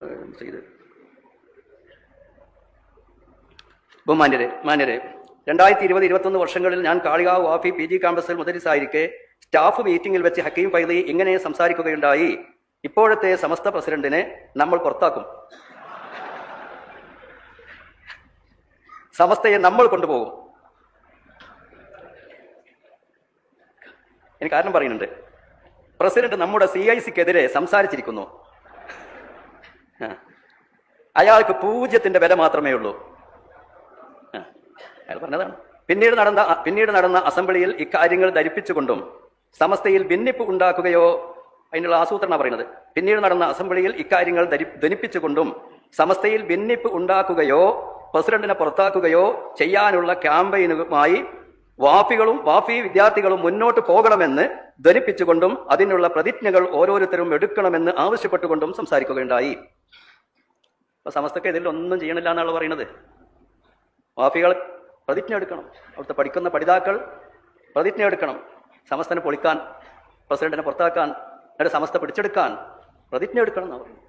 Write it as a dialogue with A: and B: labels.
A: ചെയ്ത് മാന്യരെ 2020-21 വർഷങ്ങളിൽ ഞാൻ കാളികാവ് വാഫി PG ക്യാമ്പസിൽ മുദരിസായിരിക്കെ സ്റ്റാഫ് മീറ്റിംഗിൽ വെച്ച് ഹക്കീം ഫൈദി ഇങ്ങനെ സംസാരിക്കുകയുണ്ടായി: ഇപ്പോഴത്തെ സമസ്ത പ്രസിഡന്റിനെ നമ്മൾ പുറത്താക്കും, സമസ്തയെ നമ്മൾ കൊണ്ടുപോകും. എനിക്ക് കാരണം പറയുന്നുണ്ട്. പ്രസിഡന്റ് നമ്മുടെ CIC-ക്കെതിരെ സംസാരിച്ചിരിക്കുന്നു. അയാൾക്ക് 0 വില മാത്രമേ ഉള്ളൂ. അയാൾ പറഞ്ഞതാണ്. പിന്നീട് നടന്ന അസംബ്ലിയിൽ ഇക്കാര്യങ്ങൾ ധരിപ്പിച്ചുകൊണ്ടും സമസ്തയിൽ ഭിന്നിപ്പ് ഉണ്ടാക്കുകയോ, അതിനുള്ള ആസൂത്രണ പറയുന്നത്, പിന്നീട് നടന്ന അസംബ്ലിയിൽ ഇക്കാര്യങ്ങൾ ധനിപ്പിച്ചുകൊണ്ടും സമസ്തയിൽ ഭിന്നിപ്പ് ഉണ്ടാക്കുകയോ പ്രസിഡന്റിനെ പുറത്താക്കുകയോ ചെയ്യാനുള്ള ക്യാമ്പയിനുമായി വാഫി വിദ്യാർത്ഥികളും മുന്നോട്ട് പോകണമെന്ന് ധനിപ്പിച്ചുകൊണ്ടും അതിനുള്ള പ്രതിജ്ഞകൾ ഓരോരുത്തരും എടുക്കണമെന്ന് ആവശ്യപ്പെട്ടുകൊണ്ടും സംസാരിക്കുകയുണ്ടായി. അപ്പൊ സമസ്തക്ക് ഇതിലൊന്നും ചെയ്യണില്ല എന്നാണ് പറയുന്നത്. വാഫികൾ പ്രതിജ്ഞ എടുക്കണം, അവിടുത്തെ പഠിക്കുന്ന പഠിതാക്കൾ പ്രതിജ്ഞ എടുക്കണം. സമസ്തനെ പൊളിക്കാൻ, പ്രസിഡന്റിനെ പുറത്താക്കാൻ, എന്നിട്ട് സമസ്ത പിടിച്ചെടുക്കാൻ പ്രതിജ്ഞ എടുക്കണം എന്നാണ് പറയുന്നത്.